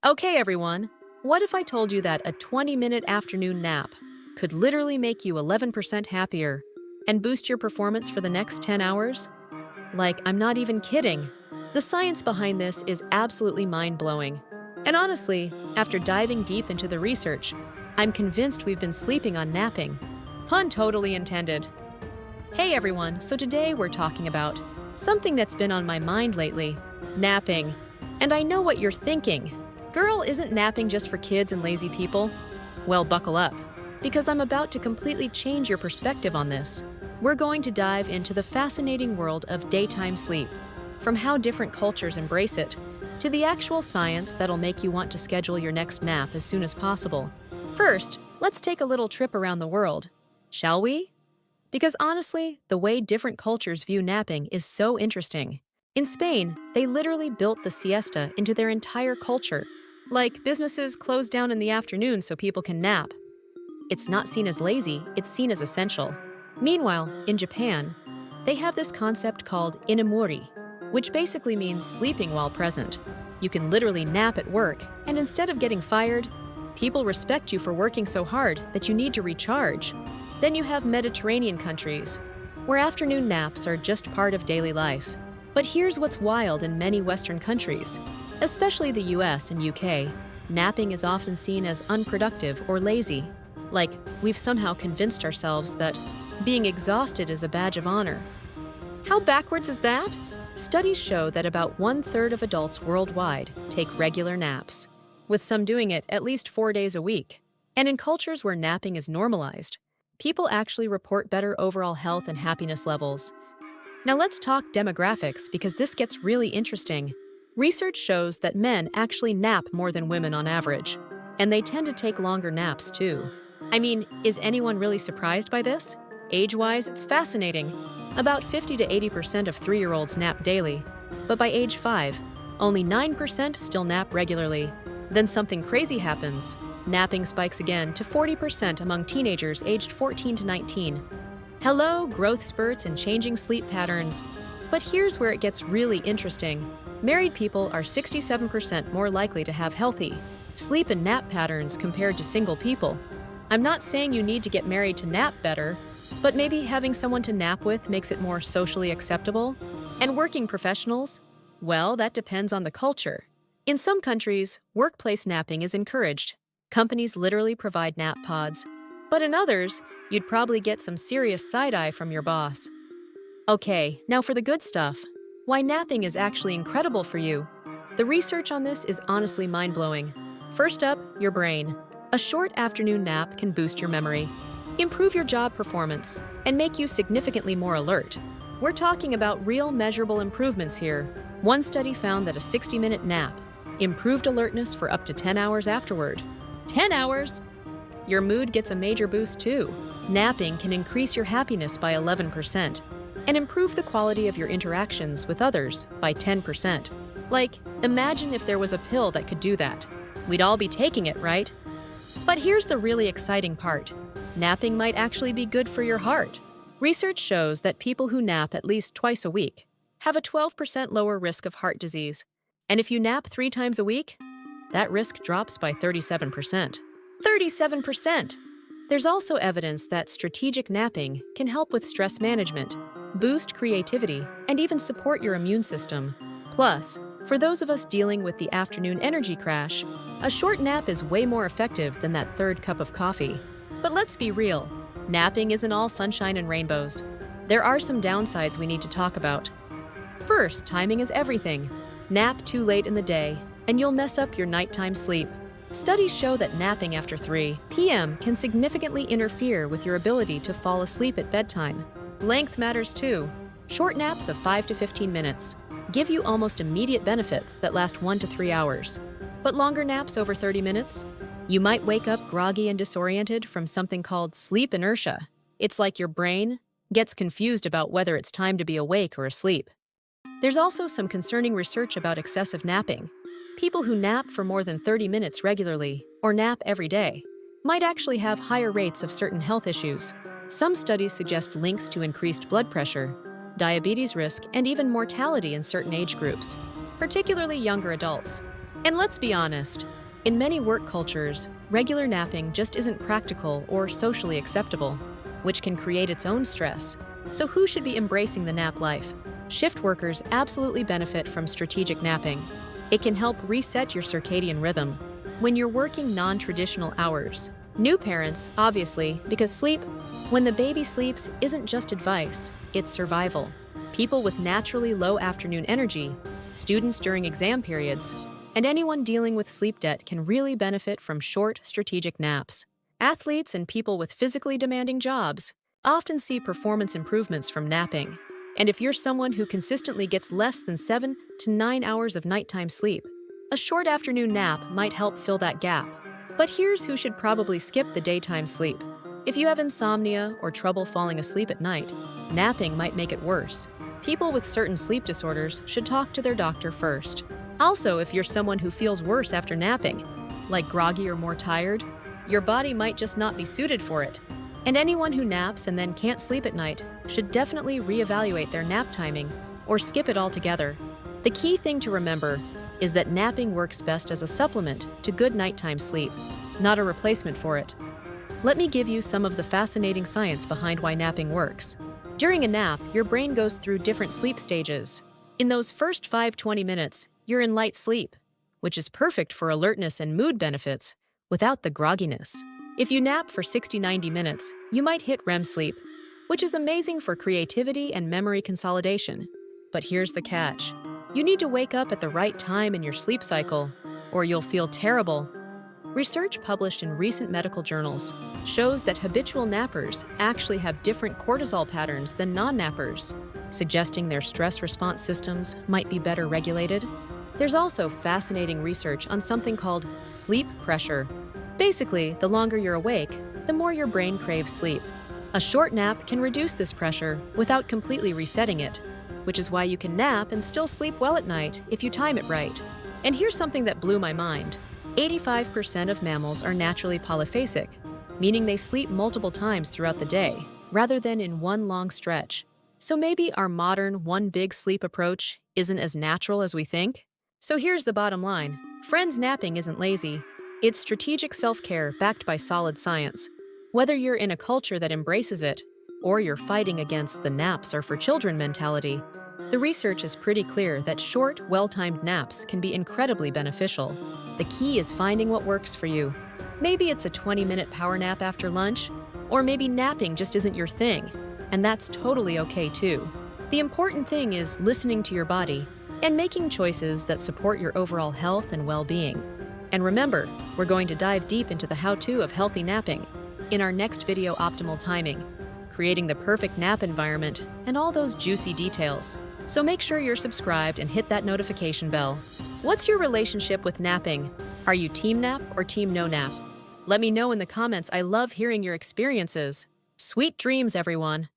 Okay, everyone, what if I told you that a 20-minute afternoon nap could literally make you 11% happier and boost your performance for the next 10 hours? Like, I'm not even kidding. The science behind this is absolutely mind-blowing. And honestly, after diving deep into the research, I'm convinced we've been sleeping on napping. Pun totally intended. Hey everyone, so today we're talking about something that's been on my mind lately, napping. And I know what you're thinking. Girl, isn't napping just for kids and lazy people? Well, buckle up, because I'm about to completely change your perspective on this. We're going to dive into the fascinating world of daytime sleep, from how different cultures embrace it, to the actual science that'll make you want to schedule your next nap as soon as possible. First, let's take a little trip around the world, shall we? Because honestly, the way different cultures view napping is so interesting. In Spain, they literally built the siesta into their entire culture. Like, businesses close down in the afternoon so people can nap. It's not seen as lazy, it's seen as essential. Meanwhile, in Japan, they have this concept called inamori, which basically means sleeping while present. You can literally nap at work, and instead of getting fired, people respect you for working so hard that you need to recharge. Then you have Mediterranean countries, where afternoon naps are just part of daily life. But here's what's wild in many Western countries, especially the US and UK, napping is often seen as unproductive or lazy. Like, we've somehow convinced ourselves that being exhausted is a badge of honor. How backwards is that? Studies show that about 1/3 of adults worldwide take regular naps, with some doing it at least 4 days a week. And in cultures where napping is normalized, people actually report better overall health and happiness levels. Now let's talk demographics because this gets really interesting. Research shows that men actually nap more than women on average, and they tend to take longer naps too. I mean, is anyone really surprised by this? Age-wise, it's fascinating. About 50 to 80% of 3-year-olds nap daily, but by age 5, only 9% still nap regularly. Then something crazy happens. Napping spikes again to 40% among teenagers aged 14 to 19. Hello, growth spurts and changing sleep patterns. But here's where it gets really interesting. Married people are 67% more likely to have healthy sleep and nap patterns compared to single people. I'm not saying you need to get married to nap better, but maybe having someone to nap with makes it more socially acceptable. And working professionals? Well, that depends on the culture. In some countries, workplace napping is encouraged. Companies literally provide nap pods. But in others, you'd probably get some serious side-eye from your boss. Okay, now for the good stuff. Why napping is actually incredible for you. The research on this is honestly mind-blowing. First up, your brain. A short afternoon nap can boost your memory, improve your job performance, and make you significantly more alert. We're talking about real measurable improvements here. One study found that a 60-minute nap improved alertness for up to 10 hours afterward. 10 hours? Your mood gets a major boost too. Napping can increase your happiness by 11% and improve the quality of your interactions with others by 10%. Like, imagine if there was a pill that could do that. We'd all be taking it, right? But here's the really exciting part. Napping might actually be good for your heart. Research shows that people who nap at least twice a week have a 12% lower risk of heart disease. And if you nap 3 times a week, that risk drops by 37%. 37%! There's also evidence that strategic napping can help with stress management, boost creativity, and even support your immune system. Plus, for those of us dealing with the afternoon energy crash, a short nap is way more effective than that 3rd cup of coffee. But let's be real, napping isn't all sunshine and rainbows. There are some downsides we need to talk about. First, timing is everything. Nap too late in the day, and you'll mess up your nighttime sleep. Studies show that napping after 3 p.m. can significantly interfere with your ability to fall asleep at bedtime. Length matters too. Short naps of 5 to 15 minutes give you almost immediate benefits that last 1 to 3 hours. But longer naps over 30 minutes? You might wake up groggy and disoriented from something called sleep inertia. It's like your brain gets confused about whether it's time to be awake or asleep. There's also some concerning research about excessive napping. People who nap for more than 30 minutes regularly, or nap every day, might actually have higher rates of certain health issues. Some studies suggest links to increased blood pressure, diabetes risk, and even mortality in certain age groups, particularly younger adults. And let's be honest, in many work cultures, regular napping just isn't practical or socially acceptable, which can create its own stress. So who should be embracing the nap life? Shift workers absolutely benefit from strategic napping. It can help reset your circadian rhythm when you're working non-traditional hours. New parents, obviously, because sleep, when the baby sleeps, isn't just advice, it's survival. People with naturally low afternoon energy, students during exam periods, and anyone dealing with sleep debt can really benefit from short, strategic naps. Athletes and people with physically demanding jobs often see performance improvements from napping. And if you're someone who consistently gets less than 7 to 9 hours of nighttime sleep, a short afternoon nap might help fill that gap. But here's who should probably skip the daytime sleep. If you have insomnia or trouble falling asleep at night, napping might make it worse. People with certain sleep disorders should talk to their doctor first. Also, if you're someone who feels worse after napping, like groggy or more tired, your body might just not be suited for it. And anyone who naps and then can't sleep at night should definitely reevaluate their nap timing or skip it altogether. The key thing to remember is that napping works best as a supplement to good nighttime sleep, not a replacement for it. Let me give you some of the fascinating science behind why napping works. During a nap, your brain goes through different sleep stages. In those first 20 minutes, you're in light sleep, which is perfect for alertness and mood benefits without the grogginess. If you nap for 60-90 minutes, you might hit REM sleep, which is amazing for creativity and memory consolidation. But here's the catch. You need to wake up at the right time in your sleep cycle, or you'll feel terrible. Research published in recent medical journals shows that habitual nappers actually have different cortisol patterns than non-nappers, suggesting their stress response systems might be better regulated. There's also fascinating research on something called sleep pressure. Basically, the longer you're awake, the more your brain craves sleep. A short nap can reduce this pressure without completely resetting it, which is why you can nap and still sleep well at night if you time it right. And here's something that blew my mind. 85% of mammals are naturally polyphasic, meaning they sleep multiple times throughout the day, rather than in one long stretch. So maybe our modern one big sleep approach isn't as natural as we think? So here's the bottom line. Friends, napping isn't lazy. It's strategic self-care backed by solid science. Whether you're in a culture that embraces it, or you're fighting against the naps are for children mentality, the research is pretty clear that short, well-timed naps can be incredibly beneficial. The key is finding what works for you. Maybe it's a 20-minute power nap after lunch, or maybe napping just isn't your thing, and that's totally okay too. The important thing is listening to your body and making choices that support your overall health and well-being. And remember, we're going to dive deep into the how-to of healthy napping in our next video, optimal timing, creating the perfect nap environment, and all those juicy details. So make sure you're subscribed and hit that notification bell. What's your relationship with napping? Are you team nap or team no nap? Let me know in the comments. I love hearing your experiences. Sweet dreams, everyone.